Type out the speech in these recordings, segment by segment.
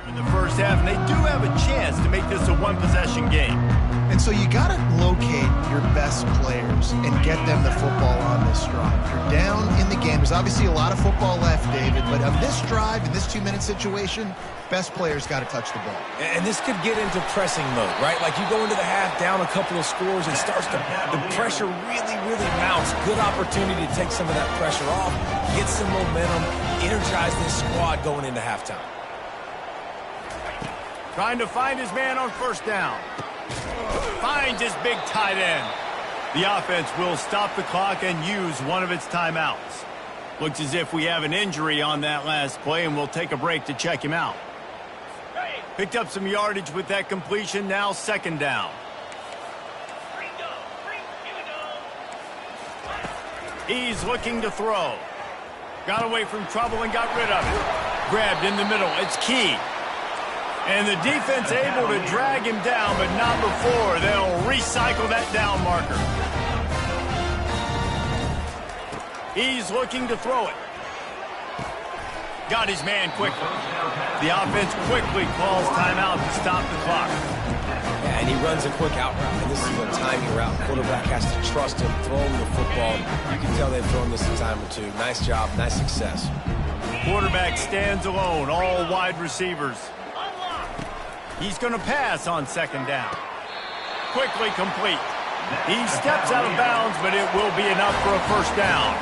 In the first half, and they do have a chance to make this a one-possession game. And so you got to locate your best players and get them the football on this drive. You're down in the game. There's obviously a lot of football left, David, but on this drive, in this 2-minute situation, best players got to touch the ball. And this could get into pressing mode, right? Like you go into the half down a couple of scores and the pressure really, really mounts. Good opportunity to take some of that pressure off, get some momentum, energize this squad going into halftime. Trying to find his man on first down. Finds his big tight end. The offense will stop the clock and use one of its timeouts. Looks as if we have an injury on that last play, and we'll take a break to check him out. Picked up some yardage with that completion. Now second down. He's looking to throw. Got away from trouble and got rid of it. Grabbed in the middle. It's Key. And the defense able to drag him down, but not before they'll recycle that down marker. He's looking to throw it. Got his man quickly. The offense quickly calls timeout to stop the clock. Yeah, and he runs a quick out route, and this is a timing route. The quarterback has to trust him, throw him the football. You can tell they've thrown this a time or two. Nice job, nice success. Quarterback stands alone, all wide receivers. He's going to pass on second down. Quickly complete. He steps out of bounds, but it will be enough for a first down.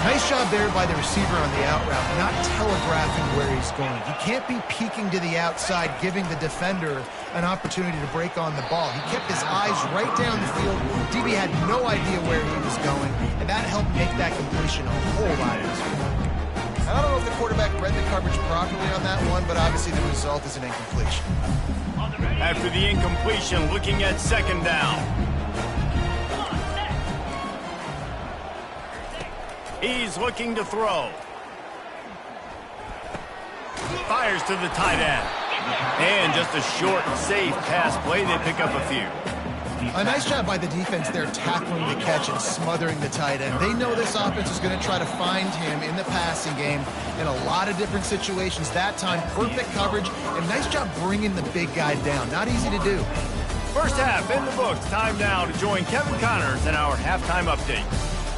Nice job there by the receiver on the out route, not telegraphing where he's going. He can't be peeking to the outside, giving the defender an opportunity to break on the ball. He kept his eyes right down the field. DB had no idea where he was going, and that helped make that completion a whole lot easier. I don't know if the quarterback read the coverage properly on that one, but obviously the result is an incompletion. After the incompletion, looking at second down. He's looking to throw. Fires to the tight end. And just a short, safe pass play. They pick up a few. A nice job by the defense there tackling the catch and smothering the tight end. They know this offense is going to try to find him in the passing game in a lot of different situations. That time, perfect coverage, and nice job bringing the big guy down. Not easy to do. First half in the books. Time now to join Kevin Connors in our halftime update.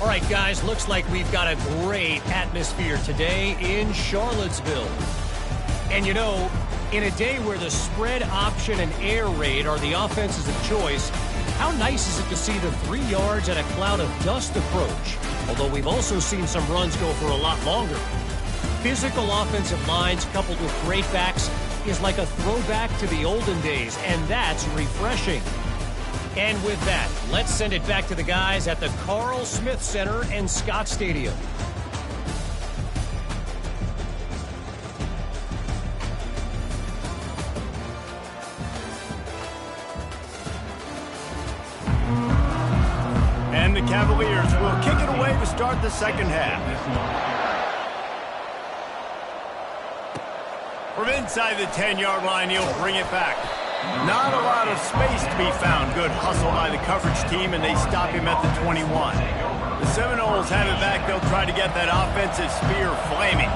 All right, guys, looks like we've got a great atmosphere today in Charlottesville. And, you know, in a day where the spread option and air raid are the offenses of choice, how nice is it to see the 3 yards and a cloud of dust approach? Although we've also seen some runs go for a lot longer. Physical offensive lines coupled with great backs is like a throwback to the olden days, and that's refreshing. And with that, let's send it back to the guys at the Carl Smith Center and Scott Stadium. And the Cavaliers will kick it away to start the second half. From inside the 10-yard line, he'll bring it back. Not a lot of space to be found. Good hustle by the coverage team, and they stop him at the 21. The Seminoles have it back. They'll try to get that offensive spear flaming.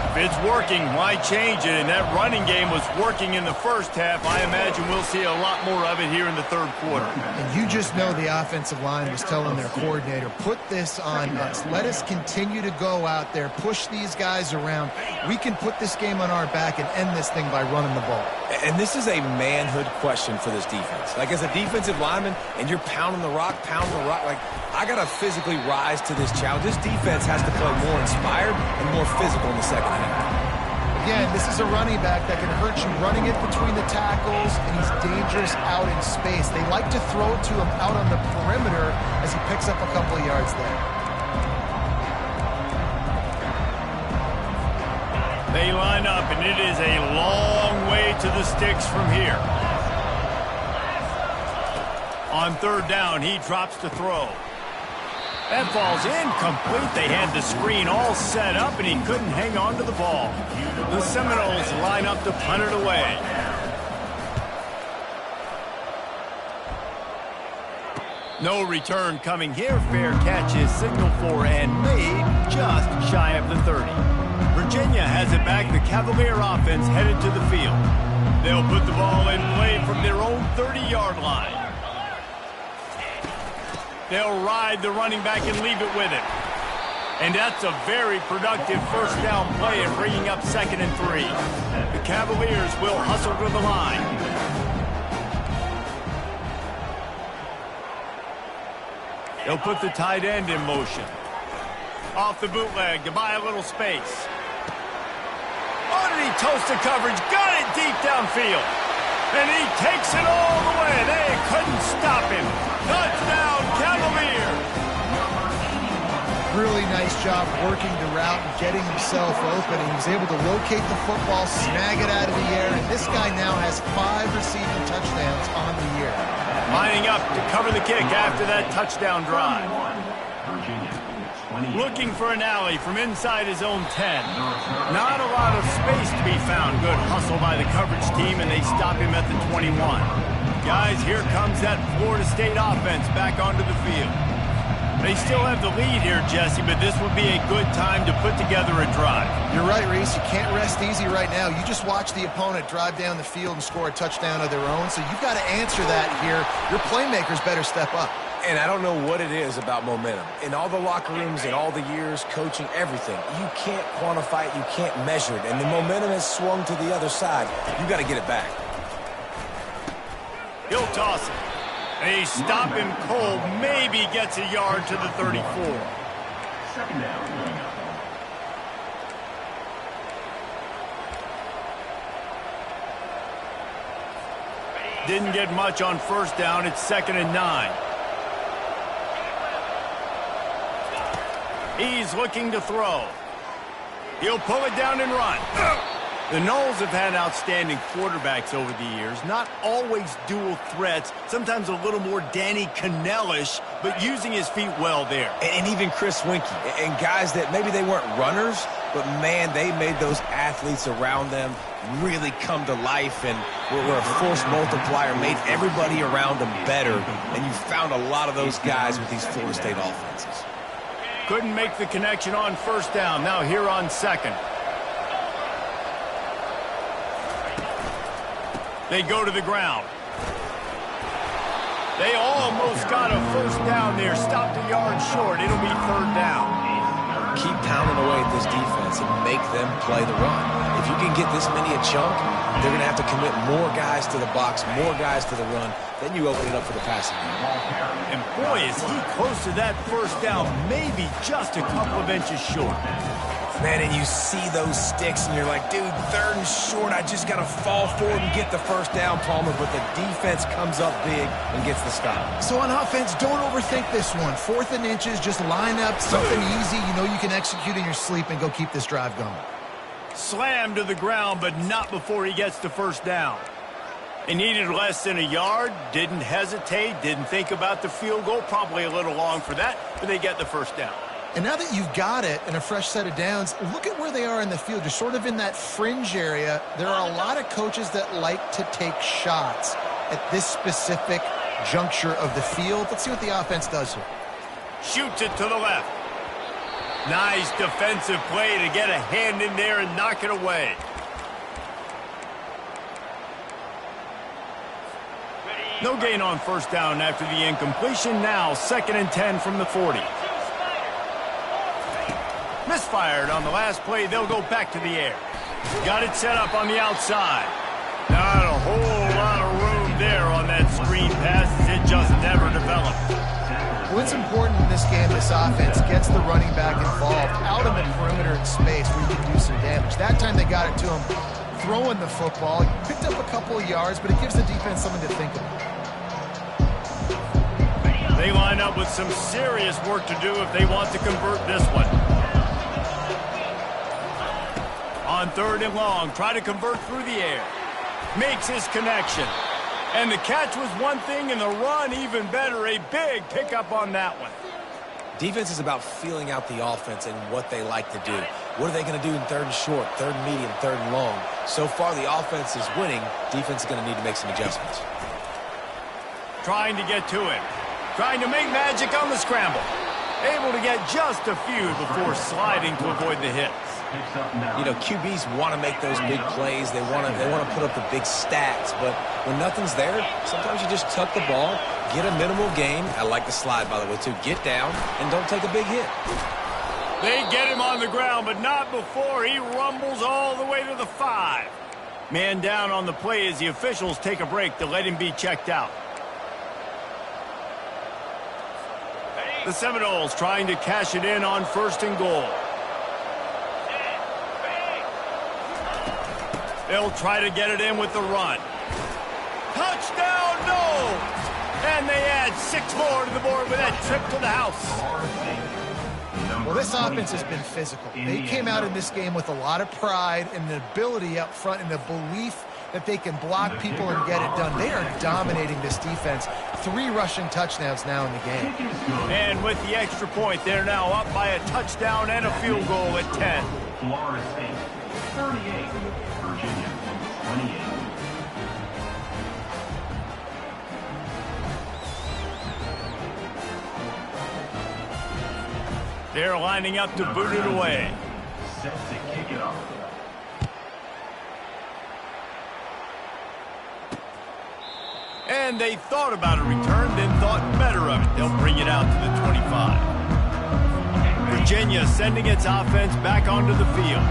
If it's working, why change it? And that running game was working in the first half. I imagine we'll see a lot more of it here in the third quarter. And you just know the offensive line was telling their coordinator, put this on us. Let us continue to go out there, push these guys around. We can put this game on our back and end this thing by running the ball. And this is a manhood question for this defense. Like, as a defensive lineman, and you're pounding the rock, like, I got to physically rise to this challenge. This defense has to play more inspired and more physical in the second half. Again, this is a running back that can hurt you running it between the tackles, and he's dangerous out in space. They like to throw it to him out on the perimeter as he picks up a couple of yards there. They line up, and it is a long way to the sticks from here. On third down, he drops to throw. That ball's incomplete. They had the screen all set up, and he couldn't hang on to the ball. The Seminoles line up to punt it away. No return coming here. Fair catch is signaled for and made just shy of the 30. Virginia has it back. The Cavalier offense headed to the field. They'll put the ball in play from their own 30-yard line. They'll ride the running back and leave it with it. And that's a very productive first down play and bringing up 2nd and 3. The Cavaliers will hustle to the line. They'll put the tight end in motion. Off the bootleg to buy a little space. Oh, did he toast the coverage? Got it deep downfield. And he takes it all the way. They couldn't stop him. Touchdown, Cavaliers. Really nice job working the route and getting himself open. He was able to locate the football, snag it out of the air, and this guy now has 5 receiving touchdowns on the year. Lining up to cover the kick after that touchdown drive. Looking for an alley from inside his own 10. Not a lot of space to be found. Good hustle by the coverage team, and they stop him at the 21. Guys, here comes that Florida State offense back onto the field. They still have the lead here, Jesse, but this would be a good time to put together a drive. You're right, Reese. You can't rest easy right now. You just watch the opponent drive down the field and score a touchdown of their own, so you've got to answer that here. Your playmakers better step up. And I don't know what it is about momentum. In all the locker rooms, in all the years, coaching, everything, you can't quantify it, you can't measure it. And the momentum has swung to the other side. You got to get it back. He'll toss it. They stop him cold. Maybe gets a yard to the 34. Second down. Didn't get much on first down. It's 2nd and 9. He's looking to throw. He'll pull it down and run. The Noles have had outstanding quarterbacks over the years. Not always dual threats. Sometimes a little more Danny Cannell-ish, but using his feet well there. And even Chris Winkie. And guys that maybe they weren't runners, but, man, they made those athletes around them really come to life and were a force multiplier, made everybody around them better. And you found a lot of those guys with these Florida State offenses. Couldn't make the connection on first down. Now here on 2nd. They go to the ground. They almost got a first down there. Stopped a yard short. It'll be 3rd down. Keep pounding away at this defense and make them play the run. If you can get this many a chunk, they're going to have to commit more guys to the box, more guys to the run. Then you open it up for the passing game. And boy, is he close to that first down, maybe just a couple of inches short. Man, and you see those sticks, and you're like, dude, 3rd and short, I just got to fall forward and get the first down, Palmer, but the defense comes up big and gets the stop. So on offense, don't overthink this one. 4th and inches, just line up something easy you know you can execute in your sleep and go keep this drive going. Slammed to the ground, but not before he gets the first down. He needed less than a yard, didn't hesitate, didn't think about the field goal, probably a little long for that, but they get the first down. And now that you've got it and a fresh set of downs, look at where they are in the field. You're sort of in that fringe area. There are a lot of coaches that like to take shots at this specific juncture of the field. Let's see what the offense does here. Shoots it to the left. Nice defensive play to get a hand in there and knock it away. No gain on first down after the incompletion. Now 2nd and 10 from the 40. Misfired on the last play. They'll go back to the air. Got it set up on the outside. Not a whole lot of room there on that screen pass. It just never developed. What's important in this game, this offense gets the running back involved out of the perimeter in space where you can do some damage. That time they got it to him throwing the football. He picked up a couple of yards, but it gives the defense something to think about. They line up with some serious work to do if they want to convert this one. On 3rd and long, try to convert through the air. Makes his connection. And the catch was one thing, and the run even better. A big pickup on that one. Defense is about feeling out the offense and what they like to do. What are they going to do in 3rd and short, 3rd and medium, 3rd and long? So far, the offense is winning. Defense is going to need to make some adjustments. Trying to get to him. Trying to make magic on the scramble. Able to get just a few before sliding to avoid the hits. You know, QBs want to make those big plays. They want to put up the big stats. But when nothing's there, sometimes you just tuck the ball, get a minimal gain. I like the slide, by the way, too. Get down and don't take a big hit. They get him on the ground, but not before he rumbles all the way to the 5. Man down on the play as the officials take a break to let him be checked out. The Seminoles trying to cash it in on 1st and goal. They'll try to get it in with the run. Touchdown, no! And they add 6 more to the board with that trip to the house. Well, this offense has been physical. They came out in this game with a lot of pride and an ability up front and a belief that they can block people and get it done. They are dominating this defense. 3 rushing touchdowns now in the game. And with the extra point, they're now up by a touchdown and a field goal at 10. Florida State, 38. Virginia, 28. They're lining up to boot it away. Set to kick it off. And they thought about a return, then thought better of it. They'll bring it out to the 25. Virginia sending its offense back onto the field.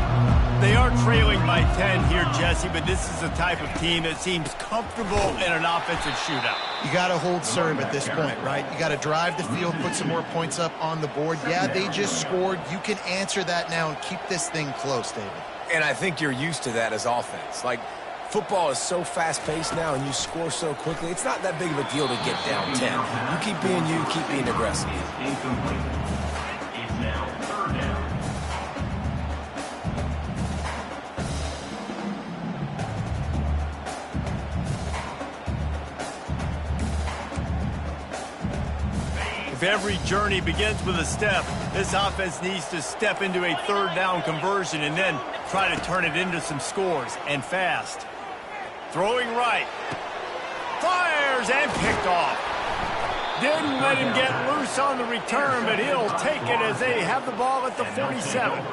They are trailing by 10 here, Jesse, but this is the type of team that seems comfortable in an offensive shootout. You got to hold serve at this point, right? You got to drive the field, put some more points up on the board. Yeah, they just scored. You can answer that now and keep this thing close, David. And I think you're used to that as offense. Like, football is so fast-paced now and you score so quickly, it's not that big of a deal to get down 10. You keep being you, keep being aggressive. Incomplete. It's now 3rd down. If every journey begins with a step, this offense needs to step into a 3rd down conversion and then try to turn it into some scores, and fast. Throwing right. Fires and picked off. Didn't let him get loose on the return, but he'll take it as they have the ball at the 47.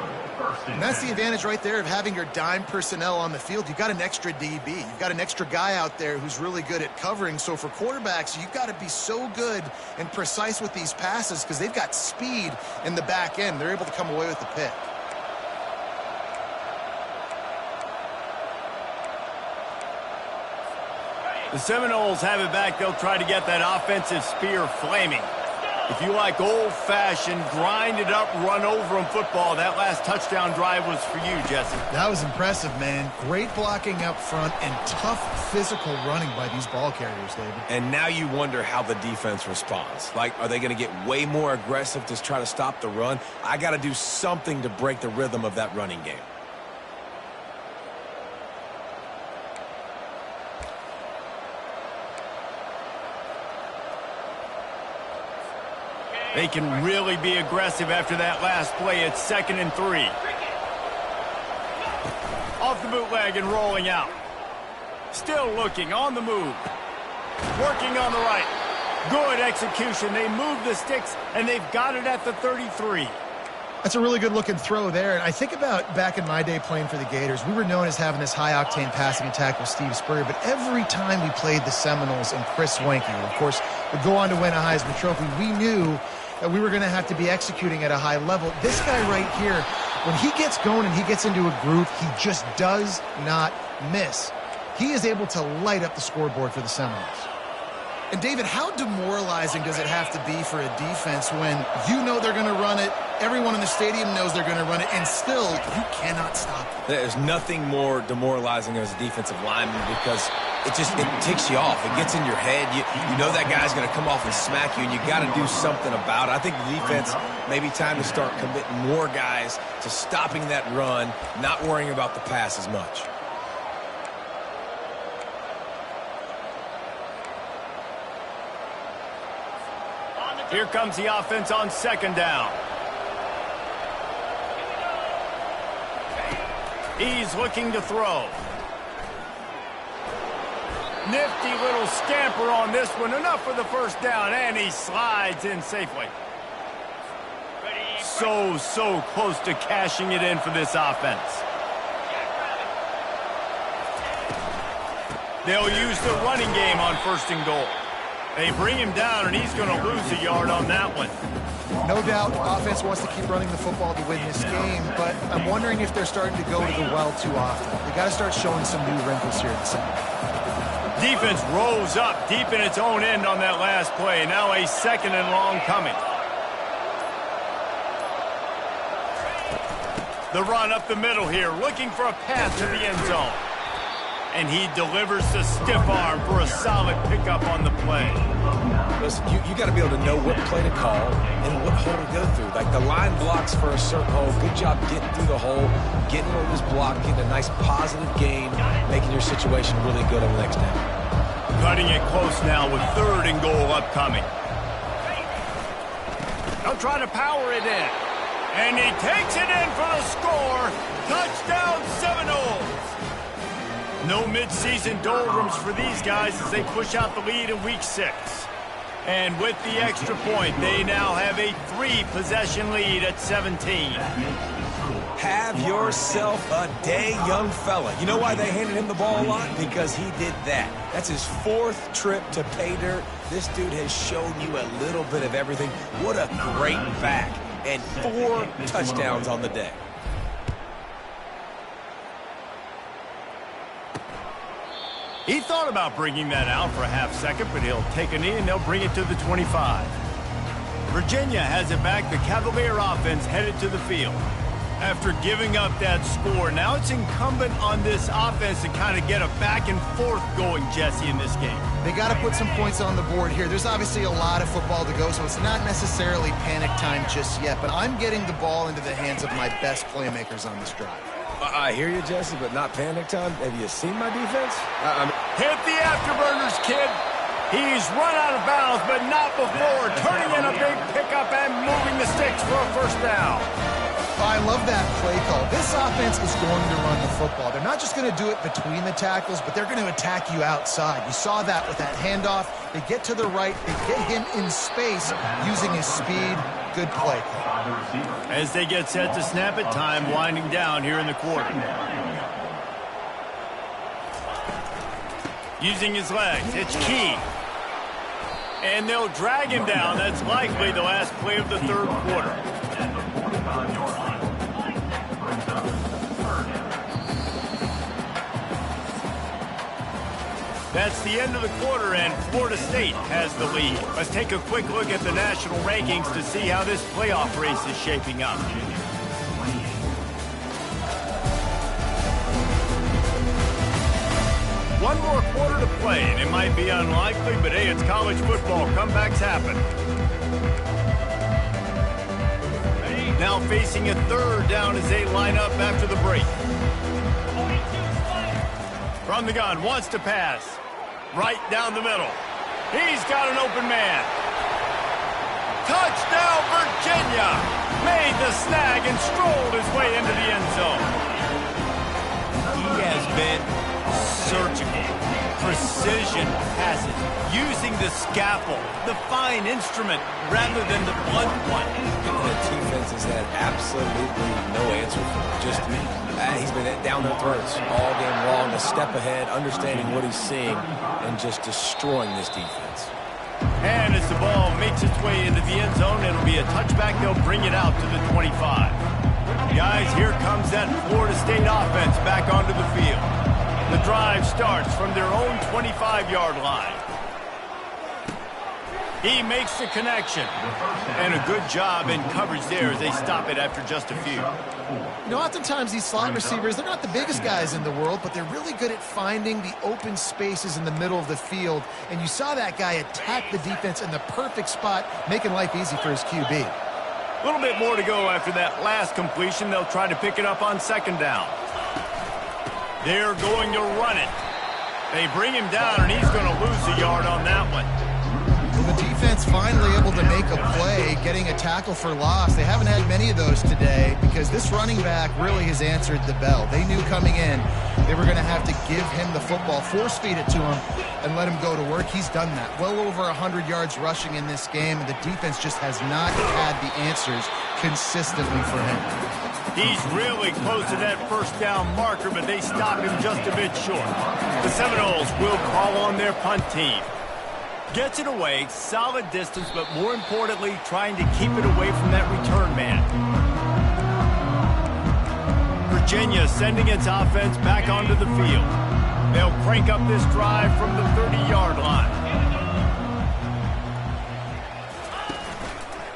And that's the advantage right there of having your dime personnel on the field. You've got an extra DB. You've got an extra guy out there who's really good at covering. So for quarterbacks, you've got to be so good and precise with these passes because they've got speed in the back end. They're able to come away with the pick. The Seminoles have it back. They'll try to get that offensive spear flaming. If you like old-fashioned, grind-it-up, run-over-'em football, that last touchdown drive was for you, Jesse. That was impressive, man. Great blocking up front and tough physical running by these ball carriers, David. And now you wonder how the defense responds. Like, are they going to get way more aggressive to try to stop the run? I got to do something to break the rhythm of that running game. They can really be aggressive after that last play. It's 2nd and 3. Off the bootleg and rolling out. Still looking on the move. Working on the right. Good execution. They move the sticks, and they've got it at the 33. That's a really good-looking throw there. And I think about back in my day playing for the Gators, we were known as having this high-octane passing attack with Steve Spurrier, but every time we played the Seminoles and Chris Swanke, who, of course, would go on to win a Heisman Trophy, we knew that we were going to have to be executing at a high level. This guy right here, when he gets going and he gets into a groove, he just does not miss. He is able to light up the scoreboard for the Seminoles. And, David, how demoralizing does it have to be for a defense when you know they're going to run it, everyone in the stadium knows they're going to run it, and still you cannot stop it? There's nothing more demoralizing as a defensive lineman because it ticks you off. It gets in your head. You know that guy's going to come off and smack you, and you got to do something about it. I think the defense may be time to start committing more guys to stopping that run, not worrying about the pass as much. Here comes the offense on 2nd down. He's looking to throw. Nifty little scamper on this one. Enough for the 1st down, and he slides in safely. so close to cashing it in for this offense. They'll use the running game on 1st and goal. They bring him down, and he's going to lose a yard on that one. No doubt, offense wants to keep running the football to win this game, but I'm wondering if they're starting to go to the well too often. They got to start showing some new wrinkles here in the second. Defense rose up deep in its own end on that last play. Now a 2nd and long coming. The run up the middle here, looking for a pass to the end zone. And he delivers the stiff arm for a solid pickup on the play. Listen, you got to be able to know what play to call and what hole to go through. Like the line blocks for a certain hole. Good job getting through the hole, getting over this block, getting a nice positive gain, making your situation really good on the next down. Cutting it close now with 3rd and goal upcoming. They'll try to power it in. And he takes it in for the score. Touchdown Seminoles. No mid-season doldrums for these guys as they push out the lead in Week 6. And with the extra point, they now have a 3-possession lead at 17. Have yourself a day, young fella. You know why they handed him the ball a lot? Because he did that. That's his 4th trip to pay dirt. This dude has shown you a little bit of everything. What a great back. And 4 touchdowns on the day. He thought about bringing that out for a half-second, but he'll take a knee and they'll bring it to the 25. Virginia has it back. The Cavalier offense headed to the field. After giving up that score, now it's incumbent on this offense to kind of get a back and forth going, Jesse, in this game. They got to put some points on the board here. There's obviously a lot of football to go, so it's not necessarily panic time just yet, but I'm getting the ball into the hands of my best playmakers on this drive. I hear you, Jesse, but not panic time. Have you seen my defense? Hit the afterburners, kid. He's run out of bounds, but not before turning in a big pickup and moving the sticks for a 1st down. I love that play call. This offense is going to run the football. They're not just going to do it between the tackles, but they're going to attack you outside. You saw that with that handoff. They get to the right. They get him in space using his speed. Good play call. As they get set to snap it, time winding down here in the quarter. Using his legs, it's key. And they'll drag him down. That's likely the last play of the 3rd quarter. That's the end of the quarter, and Florida State has the lead. Let's take a quick look at the national rankings to see how this playoff race is shaping up. One more quarter to play, and it might be unlikely, but hey, it's college football. Comebacks happen. Now facing a 3rd down as they line up after the break. From the gun, wants to pass. Right down the middle. He's got an open man. Touchdown, Virginia! Made the snag and strolled his way into the end zone. He has been surgical. Precision passes. Using the scalpel, the fine instrument, rather than the blunt one. The defense has had absolutely no answer for it. Just he's been down their throats all game long, a step ahead, understanding what he's seeing, and just destroying this defense. And as the ball makes its way into the end zone, it'll be a touchback. They'll bring it out to the 25. Guys, here comes that Florida State offense back onto the field. The drive starts from their own 25-yard line. He makes the connection. And a good job in coverage there as they stop it after just a few. You know, oftentimes these slot receivers, they're not the biggest guys in the world, but they're really good at finding the open spaces in the middle of the field. And you saw that guy attack the defense in the perfect spot, making life easy for his QB. A little bit more to go after that last completion. They'll try to pick it up on 2nd down. They're going to run it. They bring him down, and he's going to lose a yard on that one. The defense defense finally able to make a play, getting a tackle for loss. They haven't had many of those today because this running back really has answered the bell. They knew coming in they were going to have to give him the football, force feed it to him, and let him go to work. He's done that. Well over 100 yards rushing in this game, and the defense just has not had the answers consistently for him. He's really close to that first down marker, but they stop him just a bit short. The Seminoles will call on their punt team. Gets it away, solid distance, but more importantly, trying to keep it away from that return man. Virginia sending its offense back onto the field. They'll crank up this drive from the 30-yard line.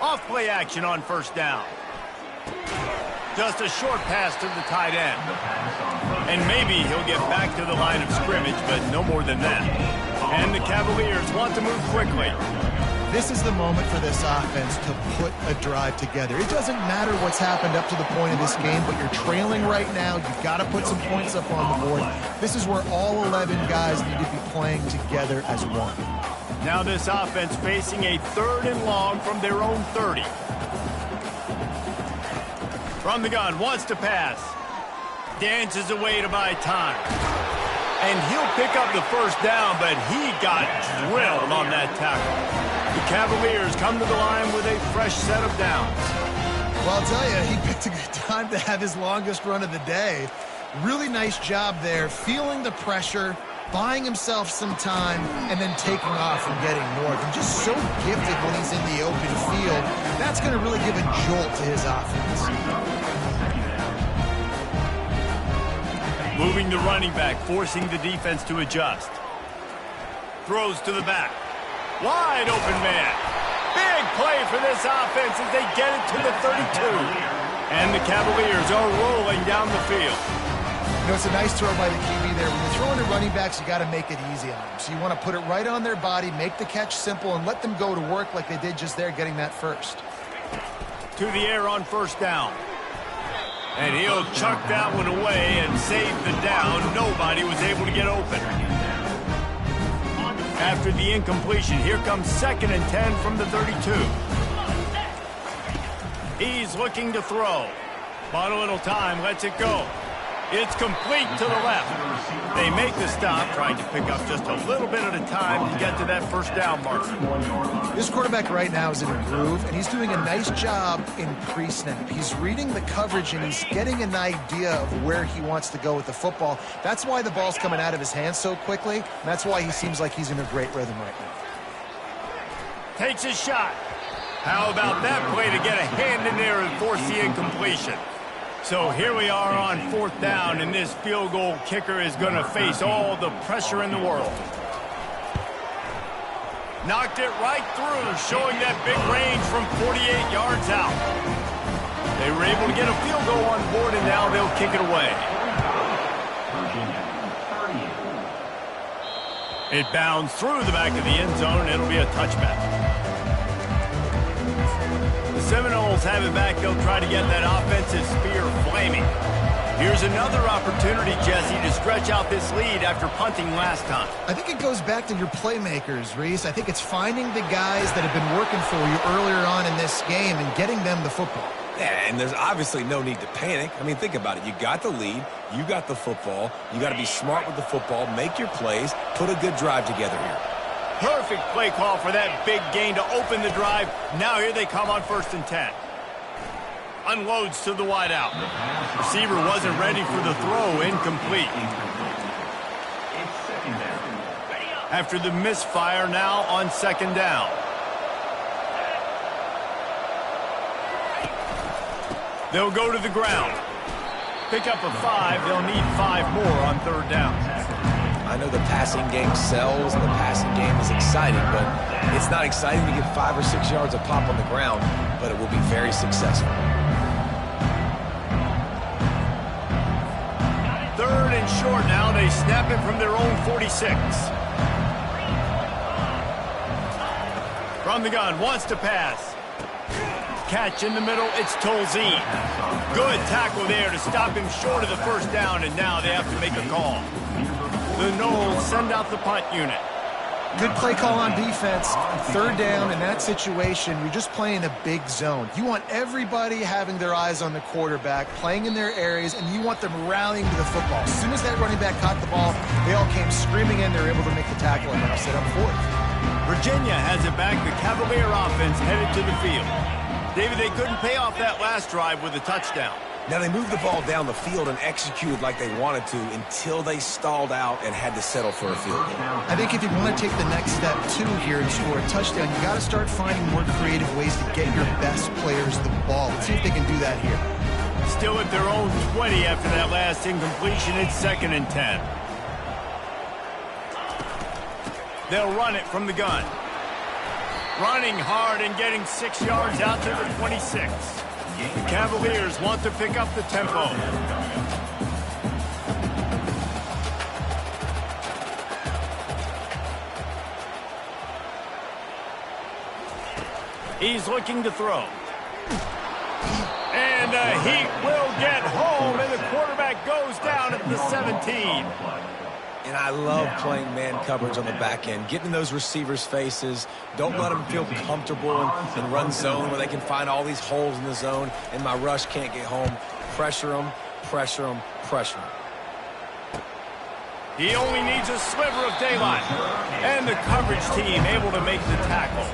Off play action on first down. Just a short pass to the tight end. And maybe he'll get back to the line of scrimmage, but no more than that. And the Cavaliers want to move quickly. This is the moment for this offense to put a drive together. It doesn't matter what's happened up to the point of this game, but you're trailing right now. You've got to put some points up on the board. This is where all 11 guys need to be playing together as one. Now this offense facing a 3rd and long from their own 30. From the gun, wants to pass. Dances away to buy time. And he'll pick up the first down, but he got drilled on that tackle. The Cavaliers come to the line with a fresh set of downs. Well, I'll tell you, he picked a good time to have his longest run of the day. Really nice job there, feeling the pressure, buying himself some time, and then taking off and getting north. And just so gifted when he's in the open field. That's going to really give a jolt to his offense. Moving the running back, forcing the defense to adjust. Throws to the back. Wide open man. Big play for this offense as they get it to the 32. And the Cavaliers are rolling down the field. You know, it's a nice throw by the QB there. When you're throwing to running backs, you got to make it easy on them. So you want to put it right on their body, make the catch simple, and let them go to work like they did just there, getting that first. To the air on first down. And he'll chuck that one away and save the down. Nobody was able to get open. After the incompletion, here comes 2nd and 10 from the 32. He's looking to throw. Bought a little time, lets it go. It's complete to the left. They make the stop, trying to pick up just a little bit at a time to get to that first down marker. This quarterback right now is in a groove, and he's doing a nice job in pre-snap. He's reading the coverage, and he's getting an idea of where he wants to go with the football. That's why the ball's coming out of his hands so quickly, and that's why he seems like he's in a great rhythm right now. Takes a shot. How about that play to get a hand in there and force the incompletion? So here we are on 4th down, and this field goal kicker is going to face all the pressure in the world. Knocked it right through, showing that big range from 48 yards out. They were able to get a field goal on board, and now they'll kick it away. It bounds through the back of the end zone, and it'll be a touchback. The Seminoles have it back. They'll try to get that offensive spear flaming. Here's another opportunity, Jesse, to stretch out this lead after punting last time. I think it goes back to your playmakers, Reese. I think it's finding the guys that have been working for you earlier on in this game and getting them the football. Yeah, and there's obviously no need to panic. I mean, think about it. You got the lead. You got the football. You got to be smart with the football, make your plays, put a good drive together here. Perfect play call for that big gain to open the drive. Now here they come on 1st and 10. Unloads to the wideout. Receiver wasn't ready for the throw. Incomplete. After the misfire, now on 2nd down. They'll go to the ground. Pick up a 5. They'll need 5 more on 3rd down. I know the passing game sells and the passing game is exciting, but it's not exciting to get 5 or 6 yards of pop on the ground, but it will be very successful. 3rd and short now. They snap it from their own 46. From the gun, wants to pass. Catch in the middle, it's Tolzien. Good tackle there to stop him short of the first down, and now they have to make a call. The Noles send out the punt unit. Good play call on defense. Third down in that situation, you're just playing a big zone. You want everybody having their eyes on the quarterback, playing in their areas, and you want them rallying to the football. As soon as that running back caught the ball, they all came screaming in. They were able to make the tackle and now set up fourth. Virginia has it back. The Cavalier offense headed to the field. David, they couldn't pay off that last drive with a touchdown. Now, they moved the ball down the field and executed like they wanted to until they stalled out and had to settle for a field goal. I think if you want to take the next step, too, here and score a touchdown, you got to start finding more creative ways to get your best players the ball. Let's see if they can do that here. Still at their own 20 after that last incompletion. It's 2nd and 10. They'll run it from the gun. Running hard and getting 6 yards out to the 26. The Cavaliers want to pick up the tempo. He's looking to throw. And the Heat will get home, and the quarterback goes down at the 17. And I love playing man coverage on the back end, getting in those receivers' faces. Don't let them feel comfortable in run zone where they can find all these holes in the zone and my rush can't get home. Pressure them, pressure them, pressure them. He only needs a sliver of daylight. And the coverage team able to make the tackle.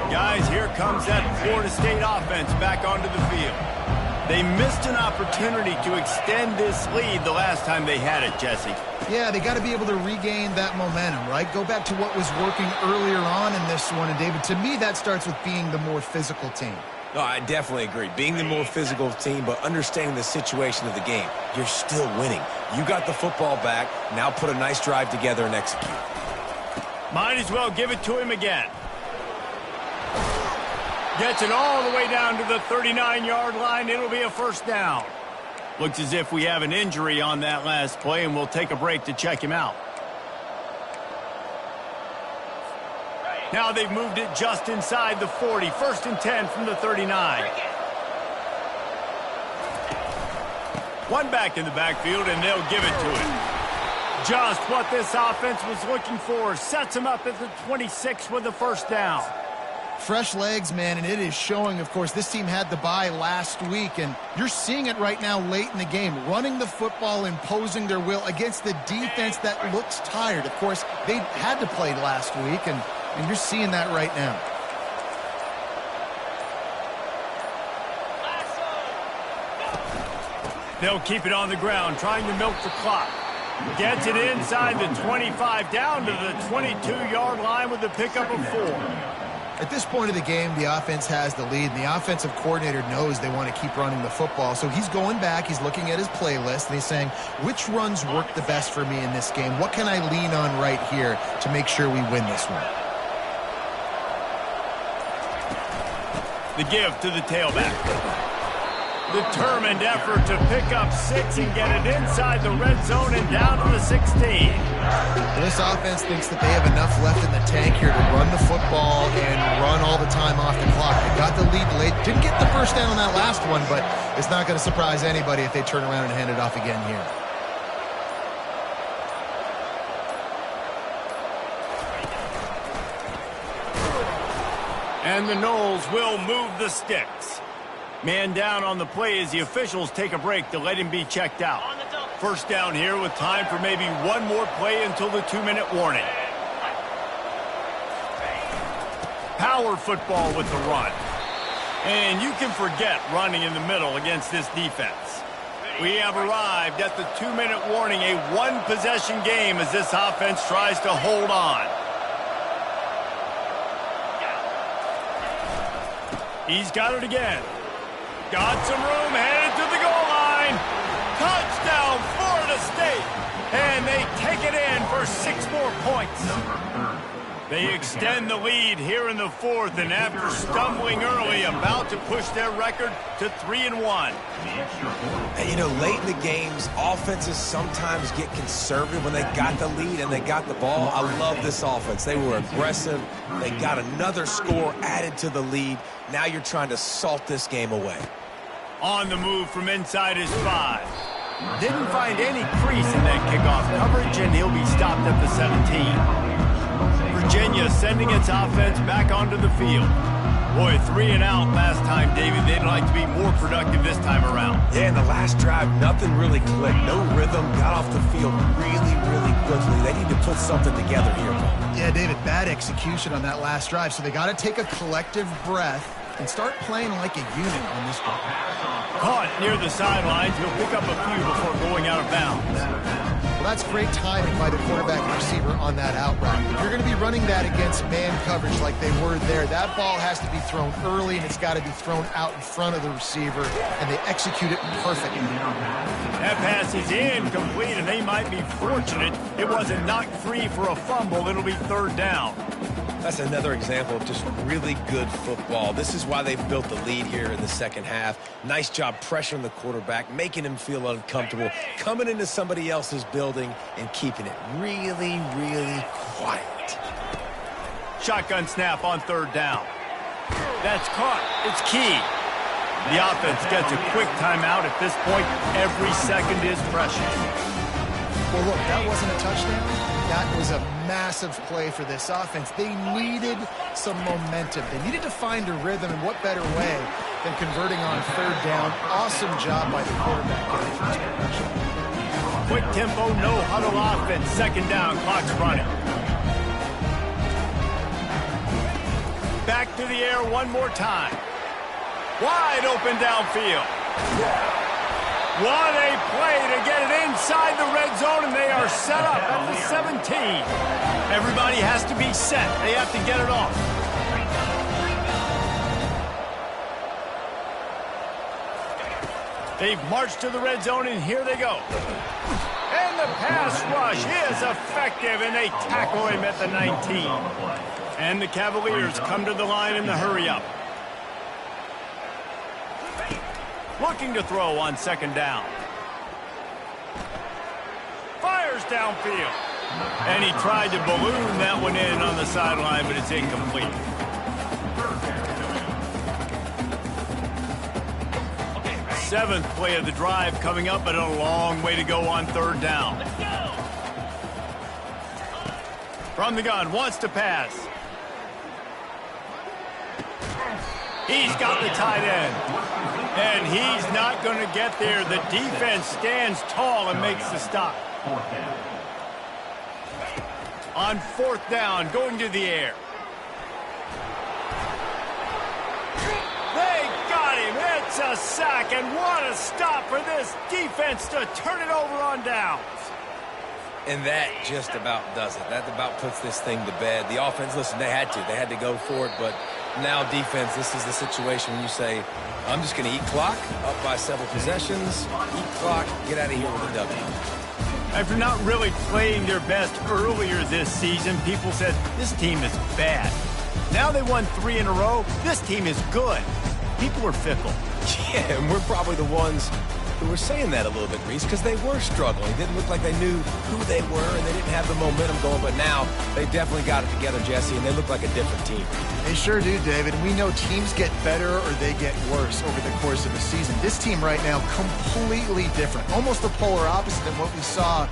Guys, here comes that Florida State offense back onto the field. They missed an opportunity to extend this lead the last time they had it, Jesse. Yeah, they got to be able to regain that momentum, right? Go back to what was working earlier on in this one. And, David, to me, that starts with being the more physical team. No, I definitely agree. Being the more physical team, but understanding the situation of the game. You're still winning. You got the football back. Now put a nice drive together and execute. Might as well give it to him again. Gets it all the way down to the 39-yard line. It'll be a first down. Looks as if we have an injury on that last play, and we'll take a break to check him out. Now they've moved it just inside the 40. 1st and 10 from the 39. One back in the backfield, and they'll give it to him. Just what this offense was looking for. Sets him up at the 26 with the first down. Fresh legs, man, and it is showing. Of course, this team had the bye last week, and you're seeing it right now late in the game. Running the football, imposing their will against the defense that looks tired. Of course, they had to play last week, and you're seeing that right now. They'll keep it on the ground, trying to milk the clock. Gets it inside the 25, down to the 22-yard line with the pickup of 4. At this point of the game, the offense has the lead, and the offensive coordinator knows they want to keep running the football. So he's going back, he's looking at his playlist, and he's saying, which runs work the best for me in this game? What can I lean on right here to make sure we win this one? The give to the tailback. Determined effort to pick up 6 and get it inside the red zone and down to the 16. This offense thinks that they have enough left in the tank here to run the football and run all the time off the clock. They got the lead late. Didn't get the first down on that last one, but it's not going to surprise anybody if they turn around and hand it off again here. And the Noles will move the sticks. Man down on the play as the officials take a break to let him be checked out. First down here with time for maybe one more play until the 2-minute warning. Power football with the run. And you can forget running in the middle against this defense. We have arrived at the 2-minute warning, a one-possession game as this offense tries to hold on. He's got it again. Got some room, headed to the goal line. Touchdown, Florida State. And they take it in for 6 more points. They extend the lead here in the 4th, and after stumbling early, about to push their record to 3-1. And, you know, late in the games, offenses sometimes get conservative when they got the lead and they got the ball. I love this offense. They were aggressive. They got another score added to the lead. Now you're trying to salt this game away. On the move from inside his 5. Didn't find any crease in that kickoff coverage, and he'll be stopped at the 17. Virginia sending its offense back onto the field. Boy, 3 and out last time, David. They'd like to be more productive this time around. Yeah, in the last drive, nothing really clicked. No rhythm, got off the field really, really quickly. They need to put something together here, Paul. Yeah, David, bad execution on that last drive, so they got to take a collective breath and start playing like a unit on this one. Caught near the sidelines. He'll pick up a few before going out of bounds. Well, that's great timing by the quarterback and receiver on that out route. If you're going to be running that against man coverage like they were there, that ball has to be thrown early, and it's got to be thrown out in front of the receiver, and they execute it perfectly. That pass is incomplete, and they might be fortunate it wasn't knocked free for a fumble. It'll be 3rd down. That's another example of just really good football. This is why they've built the lead here in the second half. Nice job pressuring the quarterback, making him feel uncomfortable, coming into somebody else's building and keeping it really, really quiet. Shotgun snap on 3rd down. That's caught. It's key. The offense gets a quick timeout. At this point, every second is precious. Well, look, that wasn't a touchdown. That was a massive play for this offense. They needed some momentum. They needed to find a rhythm, and what better way than converting on 3rd down. Awesome job by the quarterback getting first progression. Quick tempo, no huddle offense. 2nd down, clock's running. Back to the air one more time. Wide open downfield. What a play to get it inside the red zone, and they are set up at the 17. Everybody has to be set. They have to get it off. They've marched to the red zone, and here they go. And the pass rush is effective, and they tackle him at the 19. And the Cavaliers come to the line in the hurry-up. Looking to throw on 2nd down. Fires downfield. And he tried to balloon that one in on the sideline, but it's incomplete. Seventh play of the drive coming up, but a long way to go on 3rd down. From the gun, wants to pass. He's got the tight end. And he's not going to get there. The defense stands tall and makes the stop. On 4th down, going to the air. They got him. It's a sack, and what a stop for this defense to turn it over on downs. And that just about does it. That about puts this thing to bed. The offense, listen, they had to go for it, but now defense, this is the situation when you say, I'm just going to eat clock, up by several possessions, eat clock, get out of here with a W. After not really playing their best earlier this season, people said, this team is bad. Now they won 3 in a row. This team is good. People are fickle. Yeah, and we're probably the ones who were saying that a little bit, Reese, because they were struggling. It didn't look like they knew who they were, and they didn't have the momentum going, but now they definitely got it together, Jesse, and they look like a different team. They sure do, David. We know teams get better or they get worse over the course of a season. This team right now, completely different. Almost the polar opposite than what we saw